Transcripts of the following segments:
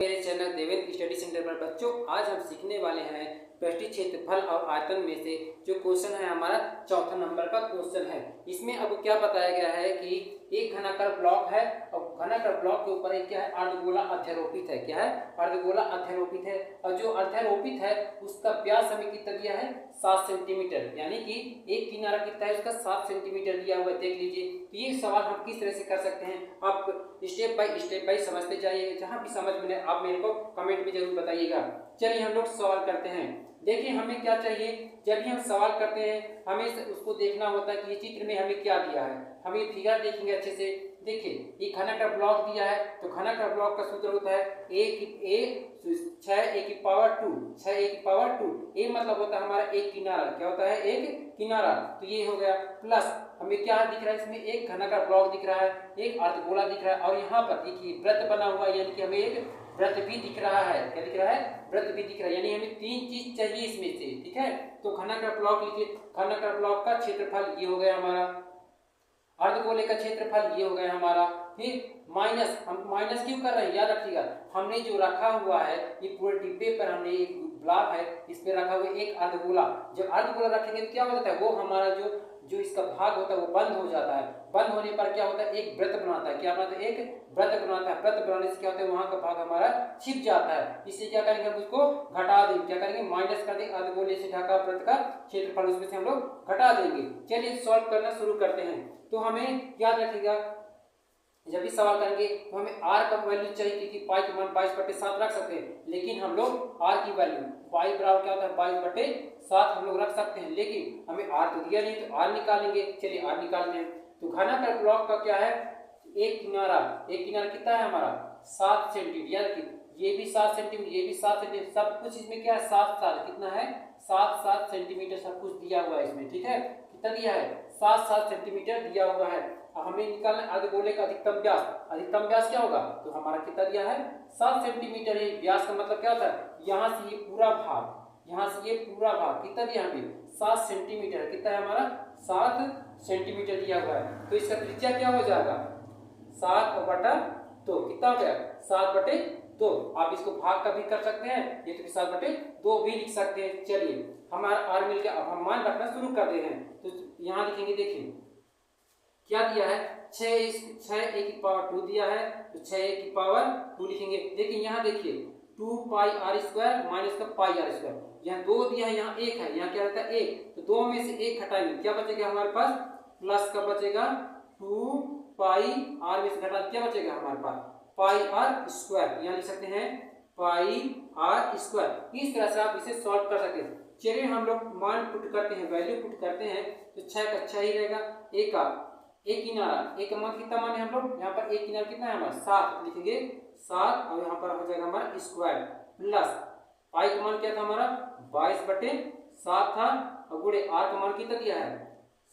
मेरे channel Devendra study centre पर बच्चों आज हम सीखने वाले हैं पृष्ठीय क्षेत्रफल और आयतन में से जो क्वेश्चन है हमारा चौथा नंबर का क्वेश्चन है। इसमें अब क्या बताया गया है कि एक घनाकार ब्लॉक है और घनाकार ब्लॉक के ऊपर एक क्या है अर्धगोला अध्यारोपित है। क्या है? अर्धगोला अध्यारोपित है और जो अध्यारोपित है उसका व्यास हमें कितना दिया है 7 सेंटीमीटर, यानी कि एक किनारा कितना है उसका 7 सेंटीमीटर दिया हुआ है। देख लीजिए तो ये सवाल हम किस तरह से कर सकते हैं, आप स्टेप बाय समझते जाइए। जहां भी समझ में आए आप मेरे को कमेंट में जरूर बताइएगा। चलिए हम लोग सवाल करते हैं। देखिए हमें क्या चाहिए, जब भी हम सवाल करते हैं हमें उसको देखना होता है कि ये चित्र में हमें क्या दिया है। हम ये फिगर देखेंगे अच्छे से। देखिए ये घनाकार ब्लॉक दिया है तो घनाकार ब्लॉक का सूत्र होता है 6a की पावर 2, 6a की पावर 2। ये मतलब होता है हमारा एक किनारा। क्या होता है? एक किनारा। तो ये हो गया प्लस हमें क्या दिख रहा है, इसमें एक घनाकार ब्लॉक दिख रहा है, एक अर्धगोला दिख रहा है और यहाँ पर देखिए वृत्त बना हुआ है, यानी कि हमें एक वृत्त भी दिख रहा है। क्या दिख रहा है? वृत्त भी दिख रहा है, यानी हमें 3 चीज चाहिए इसमें से। ठीक है, तो घनाकार ब्लॉक लिखिए। घनाकार ब्लॉक का क्षेत्रफल ये हो गया हमारा, अर्धगोले का क्षेत्रफल ये हो गया हमारा। फिर माइनस, हम माइनस क्यों कर रहे हैं याद रखिएगा, हमने जो रखा हुआ है ये पूरे डिब्बे पर हमने एक ब्लॉक है इस पे रखा हुआ एक अर्धगोला। जब अर्धगोला रखेंगे तो क्या हो जाता है, वो हमारा जो इसका भाग होता है वो बंद हो जाता है। बंद होने पर क्या होता है, एक वृत्त बनाता है। क्या बनाता है? एक वृत्त बनाता है। वृत्त बनाने से क्या होता है, वहां का भाग हमारा छिप जाता है। इसलिए क्या करेंगे, हम उसको घटा देंगे। क्या करेंगे? माइनस कर देंगे। अर्धगोले से ढका वृत्त का क्षेत्रफल उसमें से हम लोग घटा देंगे। चलिए सॉल्व करना शुरू करते हैं। तो हमें याद रखिएगा जब भी सवाल करेंगे तो हमें r का वैल्यू चाहिए, क्योंकि पाई का मान 22/7 रख सकते हैं, लेकिन हम लोग r की वैल्यू पाई बराबर क्या होता है 22/7 हम लोग रख सकते हैं, लेकिन हमें r तो दिया नहीं तो r निकालेंगे। चलिए r निकालते हैं। तो घनाकार ब्लॉक का क्या है, एक किनारा कितना है हमारा 7 सेंटीमीटर, यानी कि ये भी 7 सेंटीमीटर, ये भी 7 सेंटीमीटर, सब कुछ इसमें क्या है 7 कितना है 7 सेंटीमीटर सब कुछ दिया हुआ है इसमें। ठीक है, कितना दिया है 7 सेंटीमीटर दिया हुआ है। अब हमें निकालना अर्धगोले का अधिकतम व्यास। अधिकतम व्यास क्या होगा, तो हमारा कितना दिया है 7 सेंटीमीटर है। व्यास का मतलब क्या होता है, यहाँ से ये पूरा भाग, यहाँ से ये पूरा भाग कितना दिया हमें 7 सेंटीमीटर। कितना है हमारा 7 सेंटीमीटर दिया हुआ है। तो इसका त्रिज्या क्या हो जाएगा 7/2। कितना हो गया 7/2। आप इसको भाग का भी कर सकते हैं, ये तो 7/2 भी लिख सकते हैं। चलिए हमारा आर मिल गया। अब हम मान रखना शुरू कर रहे हैं तो यहाँ लिखेंगे। देखिए क्या दिया है 6a की पावर 2 दिया है, तो 6a की पावर 2 लिखेंगे। देखिए यहाँ देखिए 2πr² माइनस का πr², यहाँ 2 दिया है, यहाँ 1 है, यहाँ क्या रहता है 1, तो 2 में से 1 हटाएंगे क्या बचेगा हमारे पास, प्लस का बचेगा 2πr में से घटा क्या बचेगा हमारे पास πr², यहाँ लिख सकते हैं πr²। इस तरह से आप इसे सॉल्व कर सकते हैं। चलिए हम लोग मान पुट करते हैं, वैल्यू पुट करते हैं, तो 6 का 6 ही रहेगा। एक किनारा, एक मान कितना माने हम लोग, यहाँ पर एक किनारा कितना है हमारा 7 लिखेंगे 7, और यहाँ पर हो जाएगा हमारा स्क्वायर प्लस पाई का मान क्या था हमारा 22/7 था, और गुणे आर का मान कितना दिया है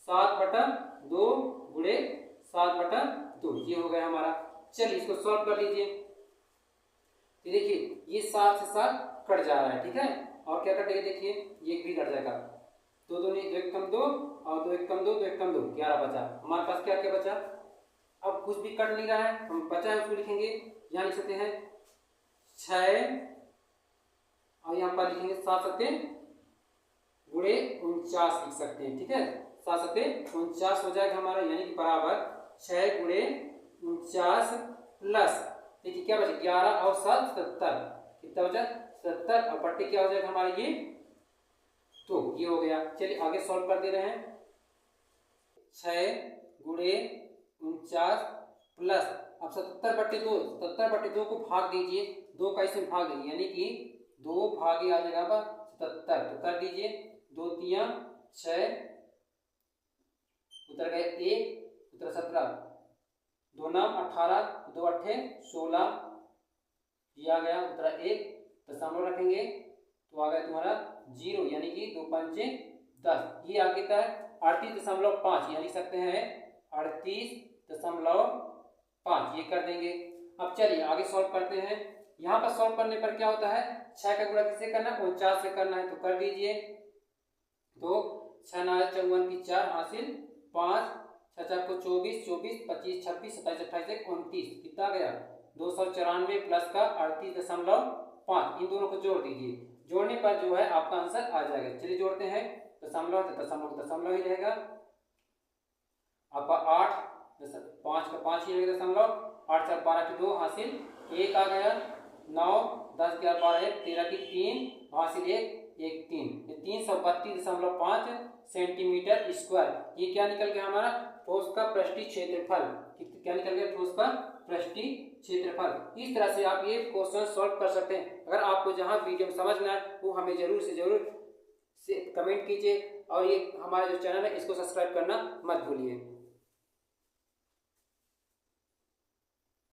7/2 गुणे 7/2, ये हो गया हमारा। चलिए इसको सॉल्व कर लीजिए। तो देखिए ये 7 से 7 कट जा रहा है। ठीक है, और क्या कटेगा देखिए ये भी कट जाएगा, 2 2 2 1 कम 2 और 2 1 कम 2 2 1 कम 2 11 बचा। हमारे पास क्या क्या बचा, अब कुछ भी कट नहीं रहा है, हम बचा है उसको लिखेंगे। यहाँ लिख सकते हैं 6 और यहाँ पर लिखेंगे 7 7 गुणे 49 लिख सकते हैं। ठीक है, 7 7 49 हो जाएगा हमारा, यानी कि बराबर 6 गुणे 49 प्लस देखिए क्या बचा 11 और 7 70, कितना बचा 70, और बट्टे क्या हो जाएगा हमारा ये, तो ये हो गया। चलिए आगे सॉल्व कर दे रहे हैं। 6 गुणे 49 प्लस अब 70/2, 70/2 को भाग दीजिए, 2 का इसमें भाग दीजिए, यानी कि 2 भागे आ जाएगा 77, तो कर दीजिए 2 3 6 उतर गए 1 उतर 17, 2 9 18 2 8 16, ये आ गया उतरा 1, दशमलव रखेंगे तो आ गया तुम्हारा 0, यानी कि 2 5 10, ये आगे तक 38.5, यहाँ लिख सकते हैं 38.5, ये कर देंगे। अब चलिए आगे सॉल्व करते हैं। यहाँ पर सॉल्व करने पर क्या होता है 6 का गुणा किससे करना है 49 से करना है, तो कर दीजिए। तो 6 9 54 की 4 हासिल 5 6 4 को 24 24 25 26 27 28 29, कितना गया 294 प्लस का 38.5, इन दोनों को जोड़ दीजिए। जोड़ने पर जो है आपका आंसर आ जाएगा। चलिए जोड़ते हैं। दशमलव तो दशमलव दशमलव ही रहेगा आपका 8, 5 का 5 ही रहेगा दशमलव, 8 4 12 की 2 हासिल 1 आ गया, 9 10 11 12 1 13 की 3 हासिल 1 1 3, ये 332.5 सेंटीमीटर स्क्वायर। ये क्या निकल गया हमारा ठोस का पृष्ठीय क्षेत्रफल। क्या निकल गया ठोस का पृष्ठीय क्षेत्रफल। इस तरह से आप ये क्वेश्चन सॉल्व कर सकते हैं। अगर आपको जहां वीडियो समझ में आए वो हमें जरूर से जरूर कमेंट कीजिए और ये हमारा जो चैनल है इसको सब्सक्राइब करना मत भूलिए।